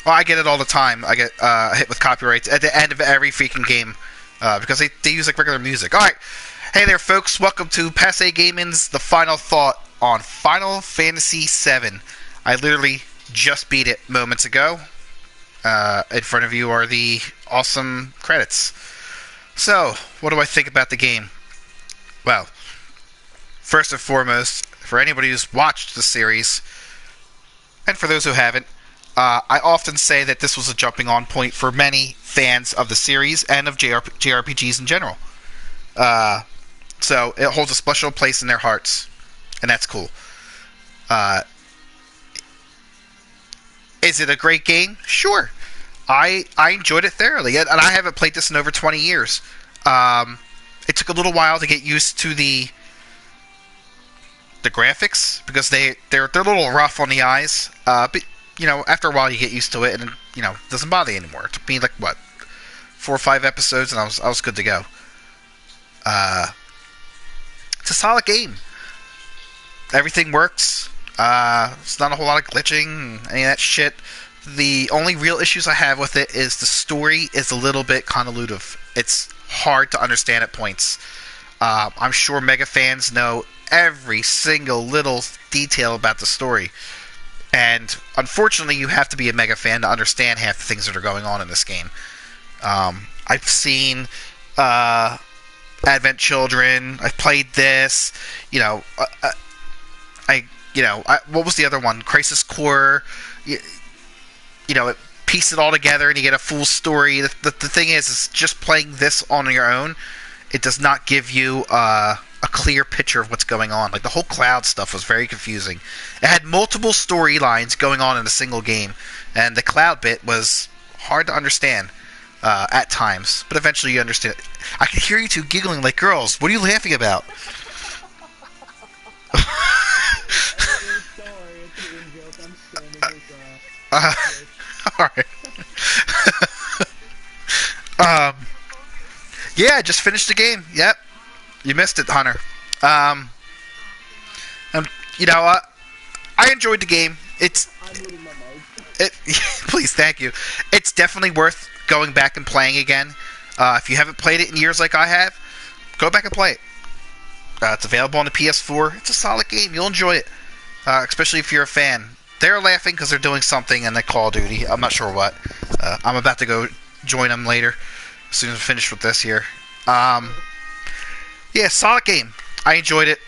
Oh, I get it all the time. I get hit with copyrights at the end of every freaking game because they use like regular music. All right, hey there, folks. Welcome to Passe Gaming's The Final Thought on Final Fantasy VII. I literally just beat it moments ago. In front of you are the awesome credits. So, what do I think about the game? Well, first and foremost, for anybody who's watched the series, and for those who haven't, I often say that this was a jumping on point for many fans of the series and of JRPGs in general. So it holds a special place in their hearts, and that's cool. Uh, is it a great game? Sure. I enjoyed it thoroughly, and I haven't played this in over 20 years. It took a little while to get used to the graphics because they're a little rough on the eyes. But after a while you get used to it, and it doesn't bother you anymore. It took me like 4 or 5 episodes, and I was good to go. It's a solid game. Everything works. It's not a whole lot of glitching, any of that shit. The only real issues I have with it is the story is a little bit convoluted. It's hard to understand at points. I'm sure mega fans know every single little detail about the story. And unfortunately, you have to be a mega fan to understand half the things that are going on in this game. I've seen Advent Children. I've played this. What was the other one? Crisis Core. It piece it all together and you get a full story. The thing is just playing this on your own, it does not give you a clear picture of what's going on. Like the whole cloud stuff was very confusing. It had multiple storylines going on in a single game, and the cloud bit was hard to understand at times, but eventually you understand. I can hear you two giggling like girls. What are you laughing about? Alright. Yeah, I just finished the game. Yep. You missed it, Hunter. Um, I enjoyed the game. Please, thank you. It's definitely worth going back and playing again. If you haven't played it in years like I have, go back and play it. It's available on the PS4. It's a solid game. You'll enjoy it, especially if you're a fan. They're laughing because they're doing something in the Call of Duty. I'm not sure what. I'm about to go join them later, as soon as I finish with this here. Yeah, solid game. I enjoyed it.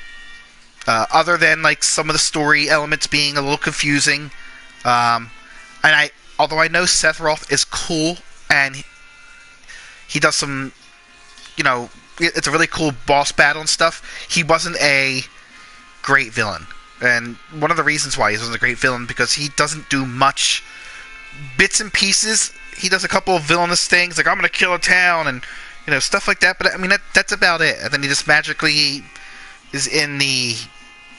Other than like some of the story elements being a little confusing, although I know Sephiroth is cool and he does some, it's a really cool boss battle and stuff. He wasn't a great villain. And one of the reasons why he wasn't a great villain because he doesn't do much bits and pieces. He does a couple of villainous things like I'm going to kill a town and stuff like that. But I mean that's about it. And then he just magically is in the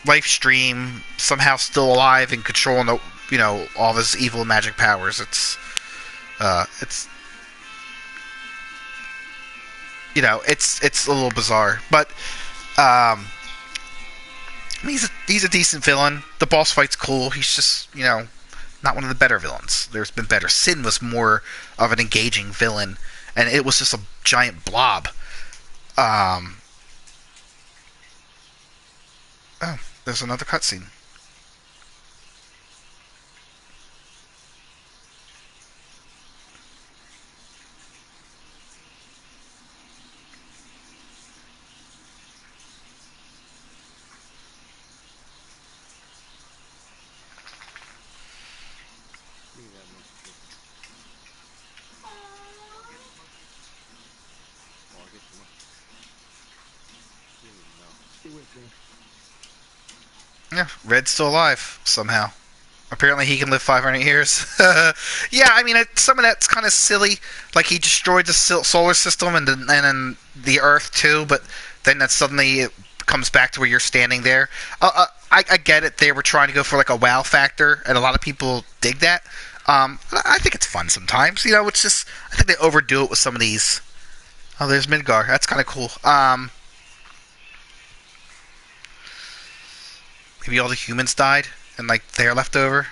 life stream somehow still alive and controlling all of his evil magic powers. It's a little bizarre, but he's a decent villain. The boss fight's cool. He's just, not one of the better villains. There's been better. Sin was more of an engaging villain, and it was just a giant blob. Oh, there's another cutscene. Yeah, Red's still alive somehow. Apparently he can live 500 years. Yeah, I mean, some of that's kind of silly. Like, he destroyed the solar system and then the Earth, too, but then that suddenly it comes back to where you're standing there. I get it. They were trying to go for, like, a wow factor, and a lot of people dig that. I think it's fun sometimes. It's just... I think they overdo it with some of these. Oh, there's Midgar. That's kind of cool. Maybe all the humans died, and, like, they're left over.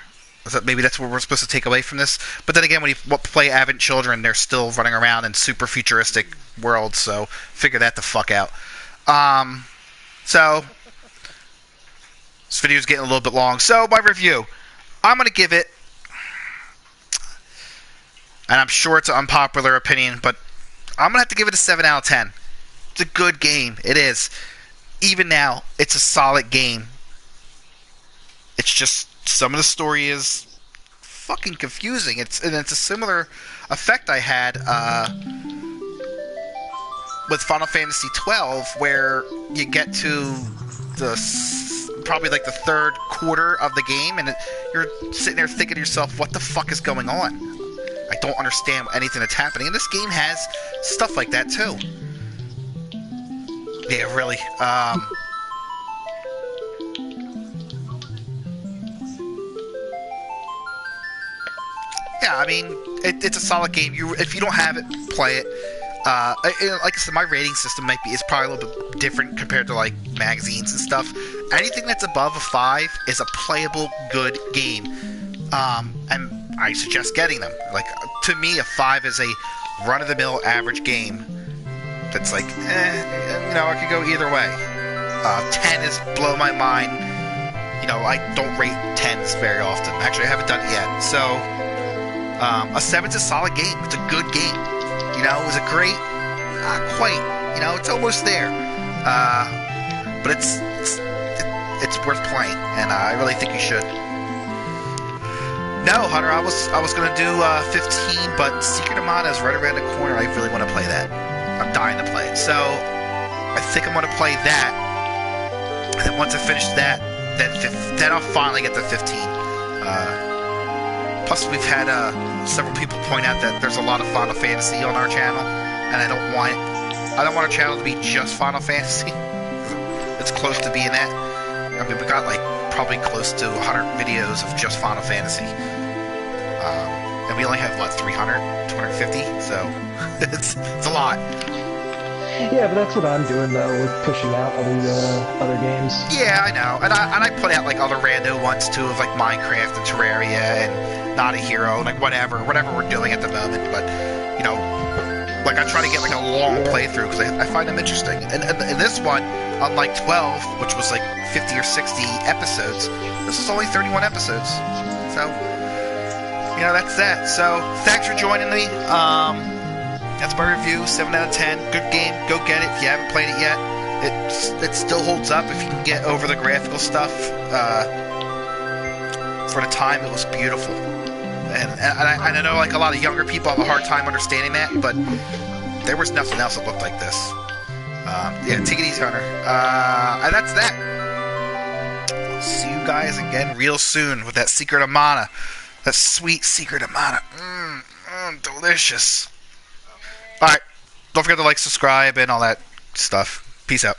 Maybe that's what we're supposed to take away from this. But then again, when you play Advent Children, they're still running around in super futuristic worlds, so figure that the fuck out. So this video's getting a little bit long. So my review, I'm going to give it, and I'm sure it's an unpopular opinion, but I'm going to have to give it a 7 out of 10. It's a good game. It is. Even now, it's a solid game. It's just some of the story is fucking confusing. It's a similar effect I had with Final Fantasy 12, where you get to probably like the third quarter of the game, and you're sitting there thinking to yourself, what the fuck is going on? I don't understand anything that's happening. And this game has stuff like that too. Yeah, really. Yeah, I mean, it's a solid game. If you don't have it, play it. Like I said, my rating system is probably a little bit different compared to like magazines and stuff. Anything that's above a 5 is a playable, good game, and I suggest getting them. Like, to me, a 5 is a run-of-the-mill average game. That's like, it could go either way. 10 is blow my mind. I don't rate 10s very often. Actually, I haven't done it yet. So, a 7's a solid game. It's a good game. Is it great? Not quite. It's almost there. But it's worth playing, and I really think you should. No, Hunter, I was gonna do 15, but Secret of Mana is right around the corner. I really want to play that. I'm dying to play it. So I think I'm gonna play that, and then once I finish that, then I'll finally get to 15. Plus, we've had several people point out that there's a lot of Final Fantasy on our channel, and I don't want our channel to be just Final Fantasy. It's close to being that. I mean, we got like probably close to 100 videos of just Final Fantasy, and we only have 300, 250. So it's a lot. Yeah, but that's what I'm doing though, with pushing out other games. Yeah, I know, and I put out like other rando ones too, of like Minecraft and Terraria and Not a Hero, and like whatever we're doing at the moment. But like I try to get like a long playthrough because I find them interesting. And this one, unlike 12, which was like 50 or 60 episodes, this is only 31 episodes. So that's that. So thanks for joining me. That's my review, 7 out of 10. Good game. Go get it if you haven't played it yet. It still holds up if you can get over the graphical stuff. For the time, it was beautiful. And I know like a lot of younger people have a hard time understanding that, but there was nothing else that looked like this. Yeah, take it easy, Hunter. And that's that. I'll see you guys again real soon with that Secret of Mana. That sweet Secret of Mana. Delicious. Alright, don't forget to like, subscribe, and all that stuff. Peace out.